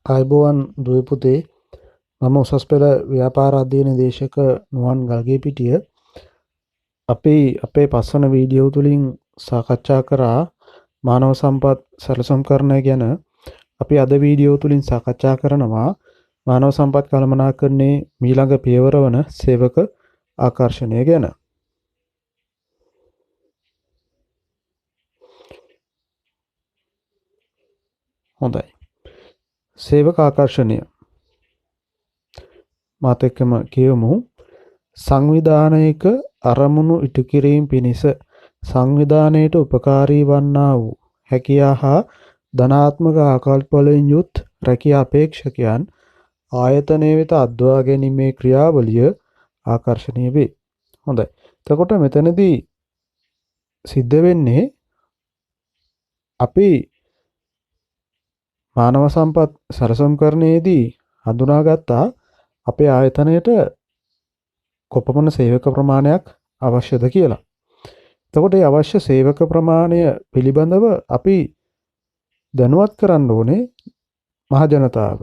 ආයුබෝවන් දුවේ පුතේ මම උසස් පෙළ ව්‍යාපාර අධ්‍යයන දේශක නුවන් ගල්ගේපිටිය අපි අපේ පස්වන වීඩියෝ තුලින් සාකච්ඡා කරා මානව සම්පත් සැලසුම්කරණය ගැන. අපි අද වීඩියෝ තුලින් සාකච්ඡා කරනවා මානව සම්පත් කළමනාකරණයේ ඊළඟ පියවර වන සේවක ආකර්ෂණය ගැන. හොඳයි. සේවක ආකර්ෂණය මාත් එක්කම කියමු. සංවිධානයක අරමුණු ඉටු කිරීම පිණිස සංවිධානයට උපකාරී වන්නා වූ හැකියා හා ධනාත්මක ආකල්ප වලින් යුත් රැකියා අපේක්ෂකයන් ආයතනයේ වෙත අද්වා ගැනීමේ ක්‍රියාවලිය ආකර්ෂණීය වේ. හොඳයි. එතකොට මෙතනදී සිද්ධ වෙන්නේ අපි මානව සම්පත් සැලසුම්කරණයේදී හඳුනාගත්තා අපේ ආයතනයට කොපමණ සේවක ප්‍රමාණයක් අවශ්‍යද කියලා. එතකොට මේ අවශ්‍ය සේවක ප්‍රමාණය පිළිබඳව අපි දැනුවත් කරන්න ඕනේ මහ ජනතාව.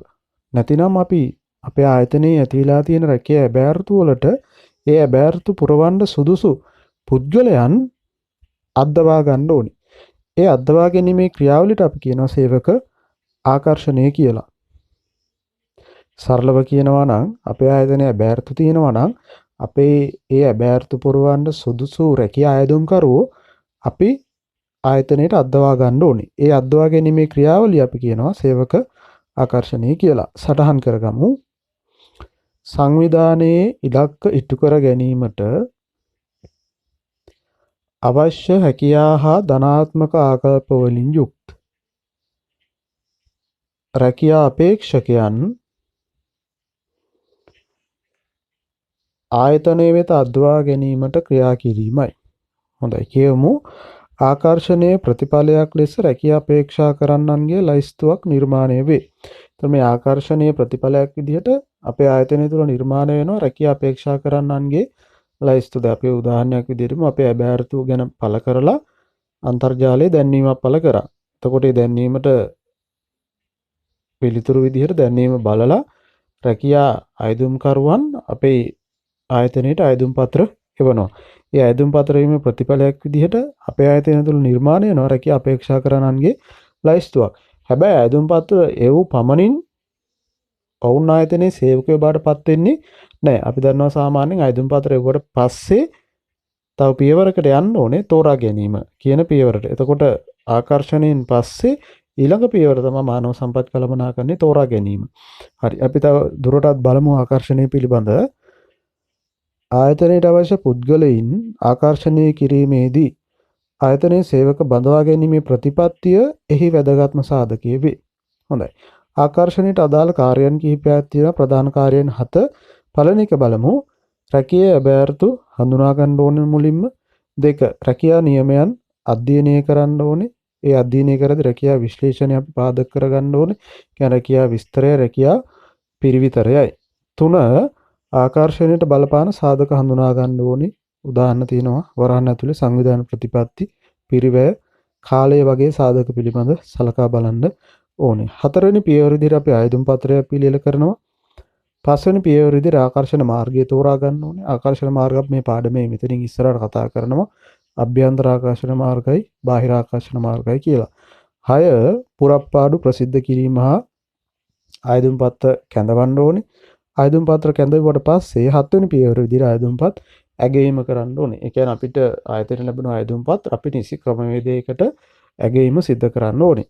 නැතිනම් අපි අපේ ආයතනයේ ඇතිලා තියෙන රැකියා ඇබෑර්තු වලට ඒ ඇබෑර්තු පුරවන්න සුදුසු පුද්ගලයන් අද්දවා ගන්න ඕනේ. ඒ අද්දවා ගැනීමේ ක්‍රියාවලියට අපි කියනවා සේවක ආකර්ෂණය කියලා. සරලව කියනවා නම් අපේ ආයතනයේ ඇබෑර්තු තියෙනවා නම් අපේ ඒ ඇබෑර්තු පුරවන්න සුදුසු රැකියා ආයුධම්කරුවෝ අපි ආයතනයට අද්දවා ගන්න ඕනේ. ඒ අද්දවා ගැනීමේ ක්‍රියාවලිය අපි කියනවා සේවක ආකර්ෂණය කියලා. සටහන් කරගමු. සංවිධානයේ ඉලක්ක ඉටු කර ගැනීමට අවශ්‍ය හැකියා හා ධනාත්මක ආකල්ප වලින් යුක්ත රැකියා අපේක්ෂකයන් ආයතනයේ වෙත අද්වා ගැනීමට ක්‍රියා කිරීමයි. හොඳයි කියමු. ආකර්ෂණයේ ප්‍රතිඵලයක් ලෙස රැකියා අපේක්ෂා කරන්නන්ගේ ලයිස්තුවක් නිර්මාණය වේ. එතකොට මේ ආකර්ෂණයේ ප්‍රතිඵලයක් විදිහට අපේ ආයතනය තුළ නිර්මාණය වෙනවා රැකියා අපේක්ෂා කරන්නන්ගේ ලයිස්තුව. අපි උදාහරණයක් විදිහටම අපේ ඇබෑර්තු ගැන පළ කරලා අන්තර්ජාලයේ දැන්වීමක් පළ කරා. එතකොට මේ දැන්වීමට පිළිතුරු විදිහට දැන්වීම බලලා රැකියා අයදුම්කරුවන් අපේ ආයතනයට අයදුම් පත්‍ර එවනවා. ඒ අයදුම් පත්‍ර වීමේ ප්‍රතිඵලයක් විදිහට අපේ ආයතනය තුළ නිර්මාණය වෙනවා රැකියා අපේක්ෂා කරන්නන්ගේ ලයිස්තුවක්. හැබැයි අයදුම් පත්‍ර එව් පමණින් ඔවුන් ආයතනයේ සේවකයෝ බවට පත් වෙන්නේ නැහැ. අපි දන්නවා සාමාන්‍යයෙන් අයදුම් පත්‍ර එවුවට පස්සේ තව පියවරකට යන්න ඕනේ තෝරා ගැනීම කියන පියවරට. එතකොට ආකර්ෂණයෙන් පස්සේ ඊළඟ පියවර තමයි මානව සම්පත් කළමනාකරණය තෝරා ගැනීම. හරි. අපි තව දුරටත් බලමු ආකර්ෂණය පිළිබඳ. ආයතනයට අවශ්‍ය පුද්ගලයින් ආකර්ෂණය කිරීමේදී ආයතනයේ සේවක බඳවා ගැනීමේ ප්‍රතිපත්තිය එහි වැදගත්ම සාධකය වේ. හොඳයි. ආකර්ෂණයට අදාළ කාර්යයන් කිහිපයක් තියෙනවා. ප්‍රධාන කාර්යයන් 7. පළවෙනි එක බලමු. රැකියා ඇබෑර්තු හඳුනා ගන්න ඕනේ මුලින්ම. 2. රැකියා නියමයන් අධ්‍යයනය කරන්න ඕනේ. ඒ අධ්‍යයනය කරද්දී රැකියා විශ්ලේෂණය අපි පාදක කරගන්න ඕනේ. කියන්නේ රැකියා විස්තරය, රැකියා පිරිවිතරයයි. 3. ආකර්ෂණයට බලපාන සාධක හඳුනා ගන්න ඕනේ. උදාහරණ තියෙනවා වරහන් ඇතුලේ සංවිධාන ප්‍රතිපත්ති, පිරිවැය, කාලය වගේ සාධක පිළිබඳ සලකා බලන්න ඕනේ. 4 වෙනි පියවර විදිහට අපි ආයුධම් පත්‍රය පිළියෙල කරනවා. 5 වෙනි පියවර විදිහට ආකර්ෂණ මාර්ගය තෝරා ගන්න ඕනේ. ආකර්ෂණ මාර්ග මේ පාඩමේ මෙතනින් ඉස්සරහට කතා කරනවා. අභ්‍යන්තර ආකර්ෂණ මාර්ගයි, බාහිර ආකර්ෂණ මාර්ගයි කියලා. 6 පුරප්පාඩු ප්‍රසිද්ධ කිරීම හා ආයුධම් පත්‍ර කැඳවන්න ඕනේ. ආයුධම් පත්‍ර කැඳවුවට පස්සේ 7 වෙනි පියවර විදිහට ආයුධම් පත් ඇගීම කරන්න ඕනේ. ඒ කියන්නේ අපිට ආයතනයෙන් ලැබෙන ආයුධම් පත් අපි නිසි ක්‍රමවේදයකට ඇගීම සිදු කරන්න ඕනේ.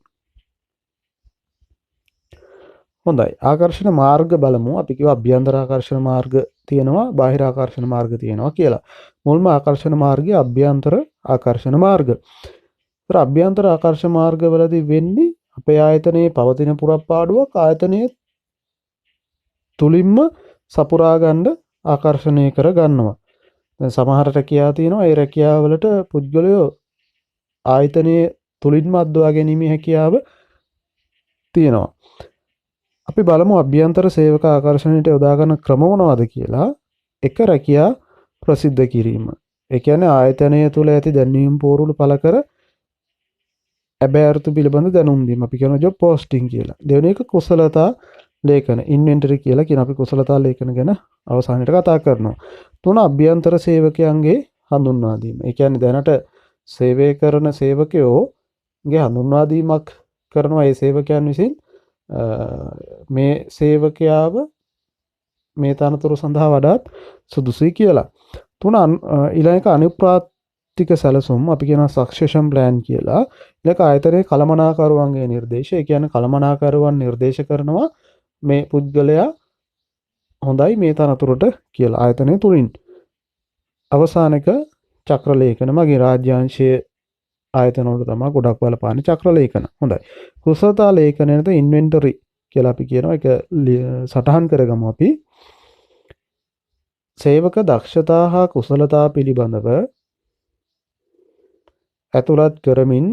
හොඳයි. ආකර්ෂණ මාර්ග බලමු. අපි කිව්වා අභ්‍යන්තර ආකර්ෂණ මාර්ග තියෙනවා, බාහිර ආකර්ෂණ මාර්ග තියෙනවා කියලා. මුල්ම ආකර්ෂණ මාර්ගය අභ්‍යන්තර ආකර්ෂණ මාර්ග. ඒතර අභ්‍යන්තර ආකර්ෂණ මාර්ගවලදී වෙන්නේ අපේ ආයතනයේ පවතින පුරප්පාඩුවක් ආයතනයේ තුලින්ම සපුරා ගන්න ආකර්ෂණය කර ගන්නවා. දැන් සමහර රැකියා තියෙනවා. ඒ රැකියාවලට පුද්ගලයෝ ආයතනයේ තුලින්ම අද්දවා ගැනීමේ හැකියාව තියෙනවා. අපි බලමු අභ්‍යන්තර සේවක ආකර්ෂණයට යොදා ගන්න ක්‍රම මොනවද කියලා. 1. රැකියා ප්‍රසිද්ධ කිරීම. ඒ කියන්නේ ආයතනය තුල ඇති දැන්වීම් පෝරුළු පළ කර ඇබෑරුතු පිළිබඳ දැනුම් දීම අපි කියන ජොබ් පෝස්ටිං කියලා. දෙවෙනි එක කුසලතා ලේඛන ඉන්වෙන්ටරි කියලා කියන අපි කුසලතා ලේඛන ගැන අවසානයේට කතා කරනවා. තුන අභ්‍යන්තර සේවකයන්ගේ හඳුන්වා දීම. ඒ කියන්නේ දැනට සේවය කරන සේවකයෝගේ හඳුන්වා දීමක් කරනවා ඒ සේවකයන් විසින් මේ සේවකයාව මේ තනතුරු සඳහා වඩාත් සුදුසුයි කියලා. තුන ඊළඟ එක අනුප්‍රාප්තික සැලසුම් අපි කියනවා සක්සෙෂන් ප්ලෑන් කියලා. ඊළඟ ආයතනයේ කළමනාකරුවන්ගේ නිර්දේශය. ඒ කියන්නේ කළමනාකරුවන් නිර්දේශ කරනවා මේ පුද්ගලයා හොඳයි මේ තනතුරට කියලා ආයතනය තුලින්. අවසානක චක්‍ර ලේඛන මගේ රාජ්‍යාංශයේ ආයතන වල තමයි ගොඩක් බලපාන චක්‍ර ලේඛන. හොඳයි. කුසලතා ලේඛනයේද ඉන්වෙන්ටරි කියලා අපි කියනවා. ඒක සටහන් කරගමු අපි. සේවක දක්ෂතා හා කුසලතා පිළිබඳව ඇතුළත් කරමින්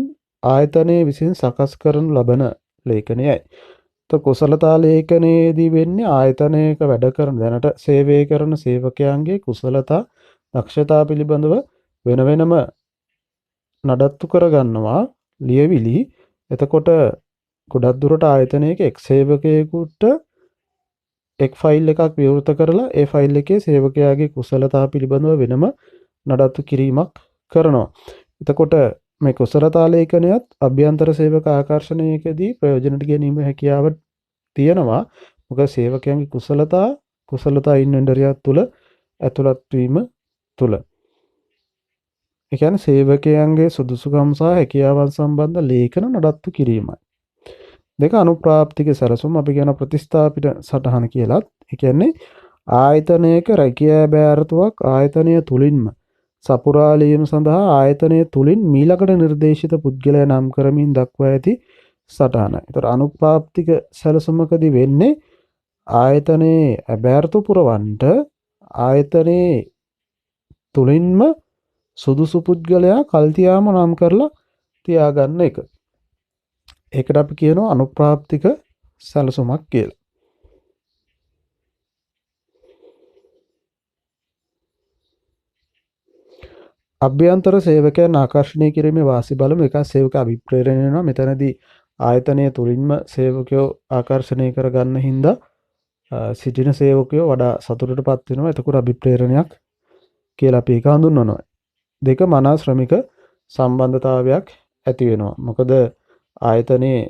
ආයතනයේ විසින් සකස් කරනු ලබන ලේඛනයයි. කුසලතා ලේඛනයේදී වෙන්නේ ආයතනයක වැඩ කරන දැනට සේවය කරන සේවකයන්ගේ කුසලතා දක්ෂතා පිළිබඳව වෙන වෙනම නඩත්තු කරගන්නවා ලියවිලි. එතකොට ගොඩක් දුරට ආයතනයක එක් සේවකයෙකුට එක් ෆයිල් එකක් විවෘත කරලා ඒ ෆයිල් එකේ සේවකයාගේ කුසලතා පිළිබඳව වෙනම නඩත්තු කිරීමක් කරනවා. එතකොට මේ කුසලතා ලේඛනයත් අභ්‍යන්තර සේවක ආකර්ෂණයකදී ප්‍රයෝජනට ගැනීම හැකියාව තියෙනවා. මොකද සේවකයන්ගේ කුසලතා ඉන්වෙන්ටරියක් තුල ඇතුළත් වීම තුල. ඒ කියන්නේ සේවකයන්ගේ සුදුසුකම් සහ හැකියාවන් සම්බන්ධ ලේඛන නඩත්තු කිරීමයි. දෙක අනුප්‍රාප්තික සැලසුම් අපි කියන ප්‍රතිස්ථාපිත සටහන කියලත්. ඒ කියන්නේ ආයතනයක රැකියා බෑරතුවක් ආයතනය තුලින්ම සපුරාලීම සඳහා ආයතනය තුලින් මීළඟට නිර්දේශිත පුද්ගලයා නම් කරමින් දක්වා ඇති සටහන. ඒතර අනුප්‍රාප්තික සැලසුමකදී වෙන්නේ ආයතනයේ බෑරතු පුරවන්ට ආයතනයේ තුලින්ම සුදුසු පුද්ගලයා කල්තියාම නම් කරලා තියාගන්න එක. ඒකට අපි කියනවා අනුප්‍රාප්තික සැලසුමක් කියලා. අභ්‍යන්තර සේවකයන් ආකර්ෂණය කිරීමේ වාසි බලමු. එක සේවක අභිප්‍රේරණය වෙනවා. මෙතනදී ආයතනය තුලින්ම සේවකයෝ ආකර්ෂණය කරගන්න හින්දා සිටින සේවකයෝ වඩා සතුටටපත් වෙනවා. එතකොට අභිප්‍රේරණයක් කියලා අපි ඒක හඳුන්වනවා. දෙක මනා ශ්‍රමික සම්බන්ධතාවයක් ඇති වෙනවා. මොකද ආයතනයේ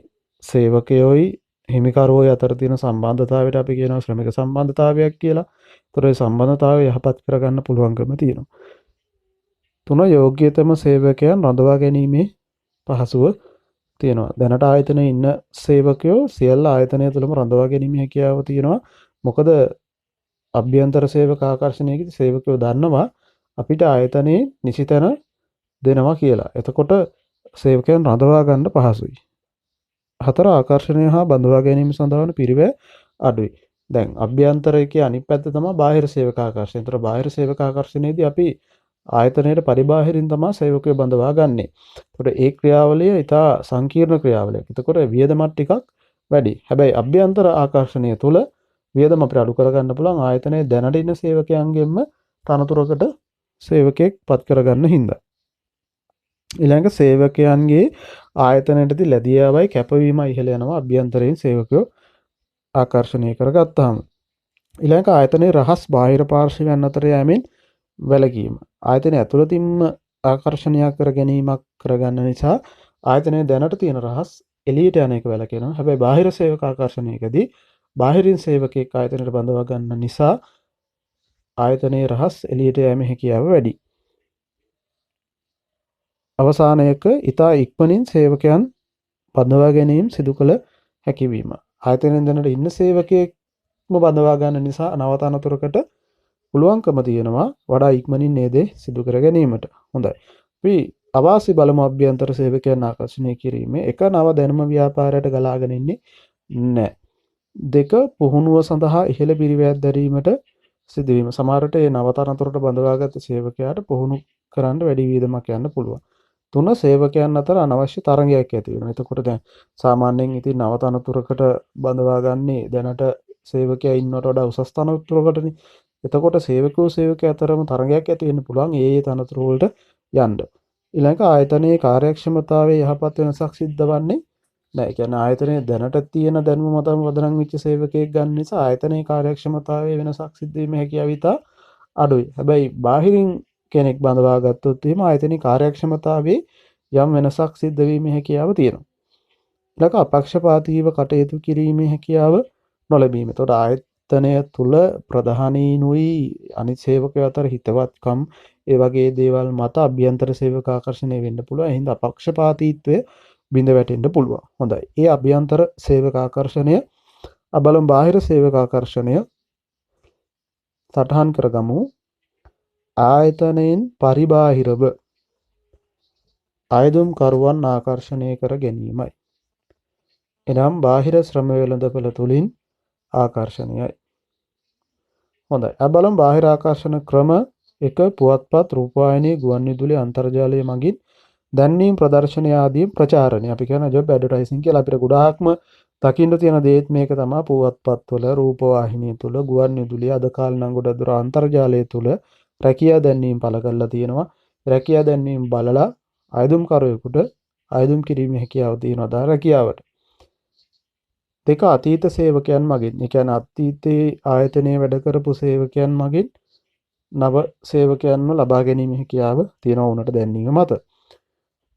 සේවකයෝයි හිමිකරුවෝයි අතර තියෙන සම්බන්ධතාවයට අපි කියනවා ශ්‍රමික සම්බන්ධතාවයක් කියලා. ඒතර ඒ සම්බන්ධතාවය යහපත් කරගන්න පුළුවන්කම තියෙනවා. තුන යෝග්‍යතම සේවකයන් රඳවා ගැනීමේ පහසුව තියෙනවා. දැනට ආයතනයේ ඉන්න සේවකයෝ සියල්ල ආයතනය තුළම රඳවා ගැනීමේ හැකියාව තියෙනවා. මොකද අභ්‍යන්තර සේවක ආකර්ෂණයේදී සේවකයෝ දන්නවා අපිට ආයතනයේ නිසි තැන දෙනවා කියලා. එතකොට සේවකයන් රඳවා ගන්න පහසුයි. හතර ආකර්ෂණය හා බඳවා ගැනීම සඳහා වන පිරිවැය අඩුයි. දැන් අභ්‍යන්තරයේ අනිත් පැත්ත තමයි බාහිර සේවක ආකර්ෂණය. ඒතර බාහිර සේවක ආකර්ෂණයේදී අපි ආයතනයේ පරිබාහිරින් තමයි සේවකයෝ බඳවා ගන්නෙ. ඒතකොට ඒ ක්‍රියාවලිය ඉතා සංකීර්ණ ක්‍රියාවලියක්. ඒතකොට වියදමත් ටිකක් වැඩි. හැබැයි අභ්‍යන්තර ආකර්ෂණය තුළ වියදම අපිට අඩු කරගන්න පුළුවන් ආයතනයේ දැනට ඉන්න සේවකයන්ගෙන්ම තනතුරකට සේවකයෙක් පත් කරගන්න හින්දා. ඊළඟ සේවකයන්ගේ ආයතනයේදී ලැබියාවයි කැපවීමයි ඉහළ යනවා අභ්‍යන්තරයෙන් සේවකයෝ ආකර්ෂණය කරගත්තාම. ඊළඟ ආයතනයේ රහස් බාහිර පාර්ශවයන් අතර යෑමෙන් වැළකීම. ආයතනය ඇතුළතින්ම ආකර්ෂණයක් කර ගැනීමක් කරගන්න නිසා ආයතනයේ දැනට තියෙන රහස් එළියට යන එක වැළකෙනවා. හැබැයි බාහිර සේවක ආකර්ෂණයකදී බාහිරින් සේවකයෙක් ආයතනයට බඳවා ගන්න නිසා ආයතනයේ රහස් එළියට යෑමේ හැකියාව වැඩි. අවසානයක ඊතා ඉක්මනින් සේවකයන් බඳවා ගැනීම සිදු කළ හැකිවීම. ආයතනයෙන් දැනට ඉන්න සේවකයෙක්ම බඳවා ගන්න නිසා නව තනතුරකට පුළුවන්කම තියෙනවා වඩා ඉක්මනින් මේ දේ සිදු කර ගැනීමට. හොඳයි. අපි අවාසි බලමු අභ්‍යන්තර සේවකයන් ආකර්ෂණය කිරීමේ එක නව දැනුම ව්‍යාපාරයට ගලාගෙන ඉන්නේ නැහැ. දෙක පුහුණුව සඳහා ඉහළ පිරිවැයක් දැරීමට සිදුවීම. සමහරට මේ නව තනතුරට බඳවාගත් සේවකයාට පුහුණු කරන්න වැඩි වියදමක් යන්න පුළුවන්. තුන සේවකයන් අතර අනවශ්‍ය තරඟයක් ඇති වෙනවා. එතකොට දැන් සාමාන්‍යයෙන් ඉතින් නව තනතුරකට බඳවා ගන්නේ දැනට සේවකයා ඉන්නවට වඩා උසස් තනතුරකටනේ. එතකොට සේවකයෝ අතරම තරඟයක් ඇති වෙන්න පුළුවන් ඒ තනතුරු වලට යන්න. ඊළඟ ආයතනයේ කාර්යක්ෂමතාවයේ යහපත් වෙනසක් සිද්ධ වන්නේ නැහැ. ඒ කියන්නේ ආයතනයේ දැනට තියෙන දැනුම මතම පදනම් වෙච්ච සේවකයෙක් ගන්න නිසා ආයතනයේ කාර්යක්ෂමතාවයේ වෙනසක් සිද්ධ වීම හැකියාව ඉතා අඩුයි. හැබැයි බාහිරින් කෙනෙක් බඳවා ගත්තොත් එහෙම ආයතනයේ කාර්යක්ෂමතාවයේ යම් වෙනසක් සිද්ධ වීමේ හැකියාව තියෙනවා. ඊළඟ අපක්ෂපාතීව කටයුතු කිරීමේ හැකියාව නොලැබීම. එතකොට ආයතනය තුල ප්‍රධානීනුයි අනිත් සේවකයෝ අතර හිතවත්කම් ඒ වගේ දේවල් මත අභ්‍යන්තර සේවක ආකර්ෂණය වෙන්න පුළුවන්. ඒ හින්දා අපක්ෂපාතීත්වය බිඳ වැටෙන්න පුළුවන්. හොඳයි. ඒ අභ්‍යන්තර සේවක ආකර්ෂණය බලමු බාහිර සේවක ආකර්ෂණය සටහන් කරගමු. ආයතනයෙන් පරිබාහිරව අයදුම් කරුවන් ආකර්ෂණය කර ගැනීමයි. එනම් බාහිර ශ්‍රම වෙළඳපොළ තුලින් ආකර්ෂණයයි. හොඳයි. බලමු බාහිර ආකර්ෂණ ක්‍රම 1 පුවත්පත්, රූපවාහිනී, ගුවන්විදුලි, අන්තර්ජාලය මගින් දැන්වීම් ප්‍රදර්ශනය ආදී ප්‍රචාරණය. අපි කියන ජොබ් ඇඩ්වර්ටයිසින් කියලා අපිට ගොඩාක්ම දකින්න තියෙන දේත් මේක තමයි. පුවත්පත් වල, රූපවාහිනිය තුල, ගුවන්විදුලි, අද කාලේ නම් ගොඩදුර අන්තර්ජාලය තුල රැකියා දැන්වීම් පළ කරලා තියෙනවා. රැකියා දැන්වීම් බලලා අයදුම්කරුවෙකුට අයදුම් කිරීමේ හැකියාව තියෙනවා රැකියාවට. දෙක අතීත සේවකයන් මගින්. ඒ කියන්නේ අතීතයේ ආයතනයේ වැඩ කරපු සේවකයන් මගින් නව සේවකයන්ව ලබා ගැනීමේ හැකියාව තියෙනවා උනට දැන්වීම මත.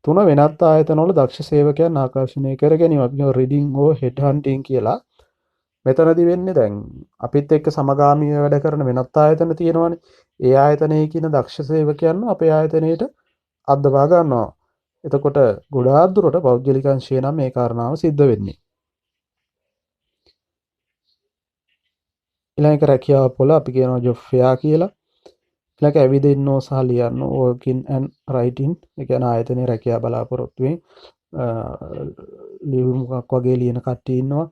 3 වෙනත් ආයතනවල දක්ෂ සේවකයන් ආකර්ෂණය කර ගැනීම. අපි කියනවා රීඩින් හෝ හෙඩ් හන්ටින් කියලා. මෙතනදී වෙන්නේ දැන් අපිත් එක්ක සමගාමීව වැඩ කරන වෙනත් ආයතන තියෙනවානේ. ඒ ආයතනයේ කියන දක්ෂ සේවකයන්ව අපේ ආයතනයේට අද්දවා ගන්නවා. එතකොට ගොඩාක් දුරට පෞද්ගලික අංශය නම් මේ කාරණාව සිද්ධ වෙන්නේ. ඊළඟ රැකියාව පොළ අපි කියනවා ජොබ් ෆෙයා කියලා. ඊළඟ ඇවිදින්නෝ සහ ලියන්නෝ working and writing. ඒ කියන්නේ ආයතනයේ රැකියාව බලාපොරොත්තුෙන් ලියුමක් වගේ ලියන කට්ටිය ඉන්නවා.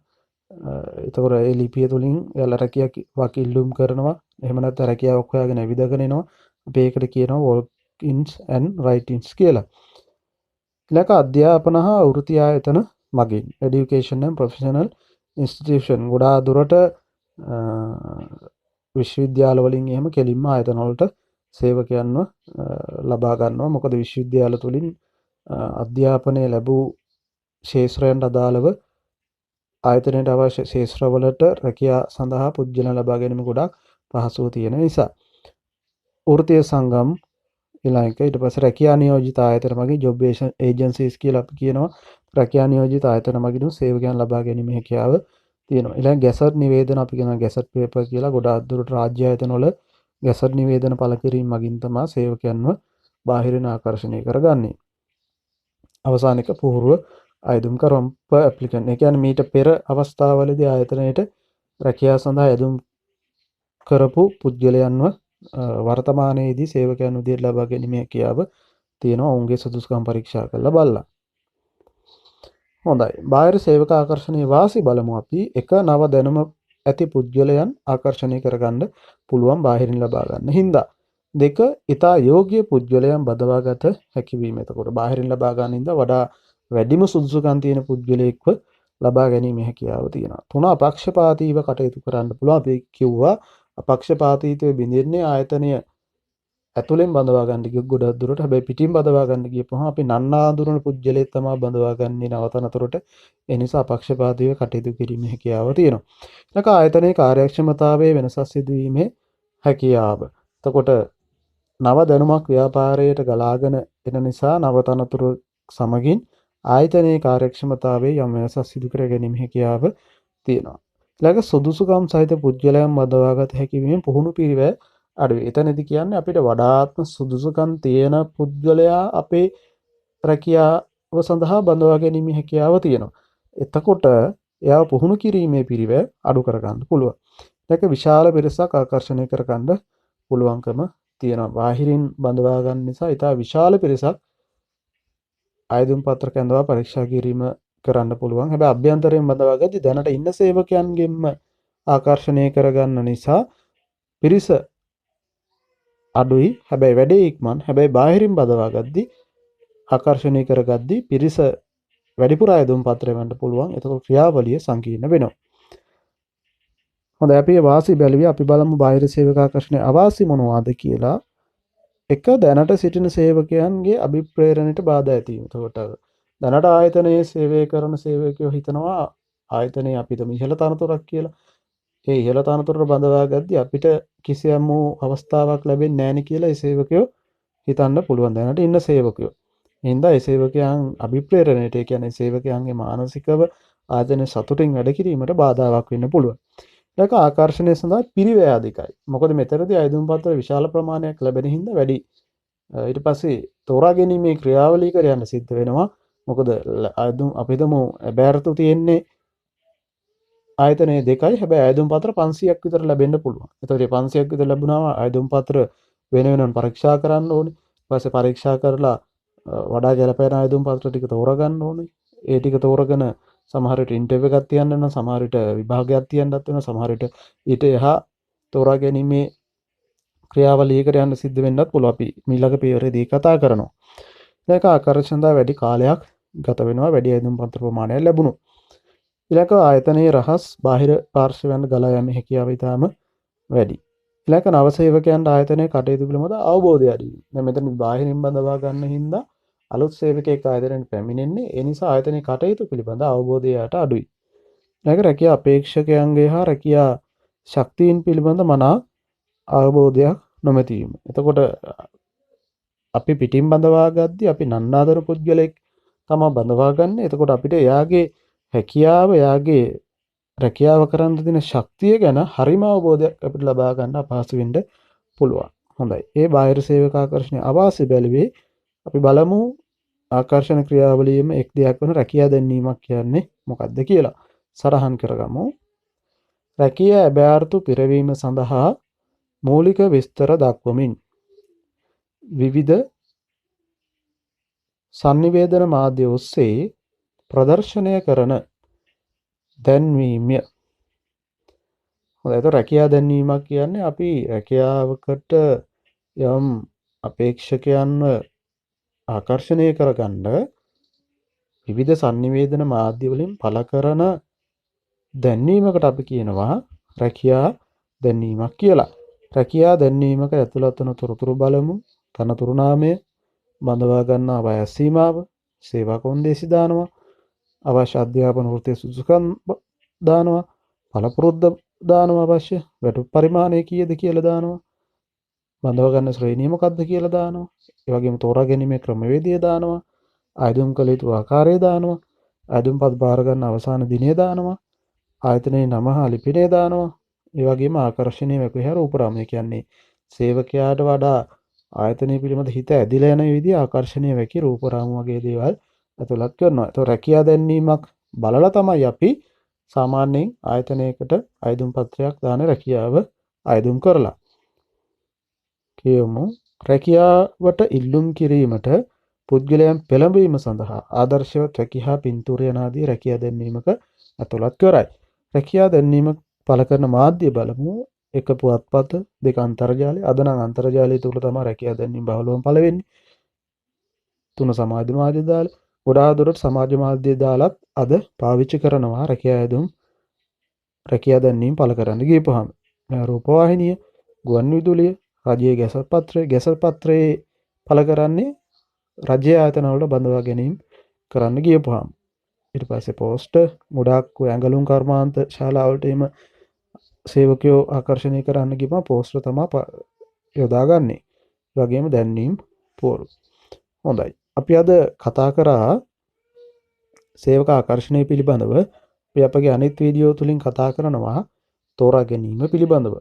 එතකොට ඒ ලිපිය තුලින් එයාලා රැකියාවක් ඉල්ලුම් කරනවා. එහෙම නැත්නම් රැකියාවක් හොයාගෙන ඇවිදගෙන එනවා. අපි ඒකට කියනවා workings and writings කියලා. ඊළඟ අධ්‍යාපන හා වෘත්ති ආයතන මගින් education and professional institution ගොඩාක් දුරට විශ්වවිද්‍යාල වලින් එහෙම කෙලින්ම ආයතන වලට සේවකයන්ව ලබා ගන්නවා. මොකද විශ්වවිද්‍යාල තුලින් අධ්‍යාපනය ලැබූ ශාස්ත්‍රයන්ට අදාළව ආයතනයට අවශ්‍ය ශාස්ත්‍රවලට රැකියා සඳහා පුජ්‍යන ලබා ගැනීම ගොඩක් පහසුව තියෙන නිසා. වෘත්තීය සංගම් ඊළඟ ඊට පස්සේ රැකියා නියෝජිත ආයතන මගින් ජොබ් ඒජන්සීස් කියලා අපි කියනවා. රැකියා නියෝජිත ආයතන මගින් සේවකයන් ලබා ගැනීම හැකියාව තියෙනවා. ඊළඟ ගැසට් නිවේදන අපි කියනවා ගැසට් පේපර් කියලා. ගොඩාක් දුරට රාජ්‍ය ආයතනවල ගැසට් නිවේදන පළ කිරීම මගින් තමයි සේවකයන්ව බාහිරින් ආකර්ෂණය කරගන්නේ. අවසානික පූර්ව අයදුම් කරම් ඇප්ලිකන්ට්. ඒ කියන්නේ මීට පෙර අවස්ථාවලදී ආයතනයේට රැකියාව සඳහා අයදුම් කරපු පුද්ගලයන්ව වර්තමානයේදී සේවකයන් විදිහට ලබා ගැනීම හැකියාව තියෙනවා. ඔවුන්ගේ සුදුසුකම් පරීක්ෂා කරලා බලලා. හොඳයි. බාහිර සේවක ආකර්ෂණයේ වාසි බලමු අපි. එක නව දැනුම ඇති පුද්ගලයන් ආකර්ෂණය කරගන්න පුළුවන් බාහිරින් ලබා ගන්න හින්දා. දෙක ඊතා යෝග්‍ය පුද්ගලයන් බදවාගත හැකි වීම. එතකොට බාහිරින් ලබා ගන්න හින්දා වඩා වැඩිම සුදුසුකම් තියෙන පුද්ගලයෙක්ව ලබා ගැනීම හැකියාව තියෙනවා. තුන අපක්ෂපාතීව කටයුතු කරන්න පුළුවන්. අපි කිව්වා අපක්ෂපාතීත්වයේ බිඳින්නේ ආයතනය ඇතුලෙන් බඳවා ගන්න ගිය ගොඩක් දුරට. හැබැයි පිටින් බඳවා ගන්න ගියපුවම අපි නන්නාඳුරන පුජ්‍යලේ තමයි බඳවා ගන්නේ නවතනතුරට. ඒ නිසා අපක්ෂපාතීව කටයුතු කිරීමේ හැකියාව තියෙනවා. ඊළඟ ආයතනයේ කාර්යක්ෂමතාවයේ වෙනසක් සිදුවීමේ හැකියාව. එතකොට නව දැනුමක් ව්‍යාපාරයට ගලාගෙන එන නිසා නවතනතුරු සමගින් ආයතනයේ කාර්යක්ෂමතාවයේ යම් වෙනසක් සිදු කර ගැනීම හැකියාව තියෙනවා. ඊළඟ සුදුසුකම් සහිත පුජ්‍යලයන් බඳවාගත හැකි වීම පුහුණු පිරිවැය අඩුවේ. එතනදී කියන්නේ අපිට වඩාත්ම සුදුසුකම් තියෙන පුද්ගලයා අපේ රැකියාව සඳහා බඳවා ගැනීම හැකියාව තියෙනවා. එතකොට එයාව පුහුණු කිරීමේ පිරිවැය අඩු කරගන්න පුළුවන්. ඒක විශාල පිරිසක් ආකර්ෂණය කරගන්න පුළුවන්කම තියෙනවා. බාහිරින් බඳවා ගන්න නිසා ඊට විශාල පිරිසක් ආයදුම් පත්‍ර කැඳවා පරීක්ෂා කිරීම කරන්න පුළුවන්. හැබැයි අභ්‍යන්තරයෙන් බඳවා ගද්දි දැනට ඉන්න සේවකයන්ගෙන්ම ආකර්ෂණය කරගන්න නිසා පිරිස අඩුයි. හැබැයි වැඩේ ඉක්මන්. හැබැයි බාහිරින් බදවා ගද්දි ආකර්ෂණය කරගද්දි පිරිස වැඩිපුර ආයදුම් පත්‍රය වෙන්න පුළුවන්. එතකොට ක්‍රියාවලිය සංකීර්ණ වෙනවා. හොඳයි අපි වාසි බැලුවේ. අපි බලමු බාහිර සේවක ආකර්ෂණයේ අවාසි මොනවාද කියලා. එක දැනට සිටින සේවකයන්ගේ අභිප්‍රේරණයට බාධා ඇති වීම. එතකොට දැනට ආයතනයේ සේවය කරන සේවකයෝ හිතනවා ආයතනයේ අපිට ඉහළ තනතුරක් කියලා. ඒ ඉහළ තනතුරට බඳවා ගද්දී අපිට කිසියම් වූ අවස්ථාවක් ලැබෙන්නේ නැහැ නේ කියලා ඒ සේවකයෝ හිතන්න පුළුවන් දැනට ඉන්න සේවකයෝ. එහෙනම් ඒ සේවකයන් අභිප්‍රේරණයට, ඒ කියන්නේ සේවකයන්ගේ මානසිකව ආයතන සතුටින් වැඩ කිරීමට බාධාවක් වෙන්න පුළුවන්. ඒක ආකර්ෂණය සඳහා පිරිවැය අධිකයි. මොකද මෙතනදී අයදුම් පත්‍ර විශාල ප්‍රමාණයක් ලැබෙන හින්දා වැඩි. ඊට පස්සේ තෝරා ගැනීමේ ක්‍රියාවලිය කරන්න සිද්ධ වෙනවා. මොකද අයදුම් අපි හිතමු බෑරතු තියෙන්නේ ආයතනයේ දෙකයි. හැබැයි අයදුම් පත්‍ර 500ක් විතර ලැබෙන්න පුළුවන්. ඒතකොට 500ක් විතර ලැබුණාම අයදුම් පත්‍ර වෙන වෙනම පරීක්ෂා කරන්න ඕනේ. ඊට පස්සේ පරීක්ෂා කරලා වඩා ගැළපෙන අයදුම් පත්‍ර ටික තෝරගන්න ඕනේ. ඒ ටික තෝරගෙන සමහර විට ඉන්ටර්විව් එකක් තියන්න වෙනවා, සමහර විට විභාගයක් තියන්නත් වෙනවා, සමහර විට ඊට එහා තෝරා ගැනීමේ ක්‍රියාවලියකට යන්න සිද්ධ වෙන්නත් පුළුවන්. අපි ඊළඟ පියවරේදී කතා කරනවා. ඒක ආකර්ෂණදා වැඩි කාලයක් ගත වෙනවා, වැඩි අයදුම් පත්‍ර ප්‍රමාණයක් ලැබුණොත්. ඊළඟ ආයතනයේ රහස් බාහිර පාර්ශවයන් ගලා යෑමේ හැකියාව ඉතාම වැඩි. ඊළඟ නව සේවකයන්ට ආයතනයේ කටයුතු පිළිබඳ අවබෝධය අඩුයි. දැන් මෙතන බාහිරින් බඳවා ගන්න හින්දා අලුත් සේවකයෙක් ආයතනයට පැමිණෙන්නේ. ඒ නිසා ආයතනයේ කටයුතු පිළිබඳ අවබෝධය යට අඩුයි. ඊළඟ රැකියා අපේක්ෂකයන්ගේ හා රැකියා ශක්තියින් පිළිබඳ මනා අවබෝධයක් නොමැති වීම. එතකොට අපි පිටින් බඳවා ගද්දී අපි නන්නාදර පුද්ගලෙක් තමයි බඳවා ගන්න. එතකොට අපිට එයාගේ හැකියාව, එයාගේ රැකියාව කරන්න දෙන ශක්තිය ගැන හරිම අවබෝධයක් අපිට ලබා ගන්න අපහසු වෙන්න පුළුවන්. හොඳයි. ඒ බාහිර සේවක ආකර්ෂණය අවාසි බැලුවේ අපි බලමු ආකර්ෂණ ක්‍රියාවලියෙම එක් දෙයක් වන රැකියා දැන්වීමක් කියන්නේ මොකක්ද කියලා. සරහන් කරගමු. රැකියා අභ්‍යාර්ථ පිරවීම සඳහා මූලික විස්තර දක්වමින් විවිධ sannivedana මාධ්‍ය ඔස්සේ ප්‍රදර්ශනය කරන දැන්වීමය. හොඳයි. ඒක රැකියා දැන්වීමක් කියන්නේ අපි රැකියාවකට යම් අපේක්ෂකයන්ව ආකර්ෂණය කරගන්න විවිධ sannivedana මාධ්‍ය වලින් පළ කරන දැන්වීමකට අපි කියනවා රැකියා දැන්වීමක් කියලා. රැකියා දැන්වීමක ඇතුළත් වන තොරතුරු බලමු. තනතුරු නාමය, බඳවා ගන්නා වයස් සීමාව, සේවා කොන්දේසි දානවා, අවශ්‍ය අධ්‍යාපන වෘත්තීය සුසුකම් දානවා, පළපුරුද්ද දානවා, අවශ්‍ය වැටුප් පරිමාණය කීයද කියලා දානවා, බඳවා ගන්න ශ්‍රේණිය මොකක්ද කියලා දානවා, ඒ වගේම තෝරා ගැනීමේ ක්‍රමවේදය දානවා, ආයුධම් කළ යුතු ආකාරය දානවා, ආයුධම්පත් බාර ගන්න අවසාන දිනය දානවා, ආයතනයේ නම හා ලිපිනය දානවා, ඒ වගේම ආකර්ෂණීය වැකුහැර උපරාමය කියන්නේ සේවකයාට වඩා ආයතනය පිළිබඳ හිත ඇදිලා යන විදිහ ආකර්ෂණීය වැකි රූපරාම වගේ දේවල් ඇතුළත් කරනවා. ඒතකොට රැකියා දැන්වීමක් බලලා තමයි අපි සාමාන්‍යයෙන් ආයතනයකට අයදුම් පත්‍රයක් දාන රැකියාව අයදුම් කරලා. කියමු රැකියාවට ඉල්ලුම් කිරීමට පුද්ගලයන් පෙළඹවීම සඳහා ආදර්ශවත් රැකියා පින්තූරය ආදී රැකියා දැන්වීමක ඇතුළත් කරයි. රැකියා දැන්වීම පළ කරන මාධ්‍ය බලමු. එක පුවත්පත, දෙක අන්තර්ජාලය. අද නම් අන්තර්ජාලය තුල තමයි රැකියා දැන්වීම බහුලවම පළ වෙන්නේ. තුන සමාජ මාධ්‍ය දාලා ගොඩාක් දුරට සමාජ මාධ්‍ය දාලත් අද පාවිච්චි කරනවා රැකියා දැන්වීම පළ කරන්න ගියපුවාම. රූපවාහිනිය, ගුවන් විදුලිය, රජයේ ගැසට් පත්‍රයේ පළ කරන්නේ රජයේ ආයතන වල බඳවා ගැනීම කරන්න ගියපුවාම. ඊට පස්සේ පෝස්ටර් ගොඩාක් ඇඟලුම් කර්මාන්ත ශාලාවලට එම සේවකයෝ ආකර්ෂණය කරන්න ගියපුවා පෝස්ටර් තමයි යොදාගන්නේ. ඒ වගේම දැන්වීම් පුවරු. හොඳයි. අපි අද කතා කරා සේවක ආකර්ෂණය පිළිබඳව. අපි අපගේ අනිත් වීඩියෝ තුලින් කතා කරනවා තෝරා ගැනීම පිළිබඳව.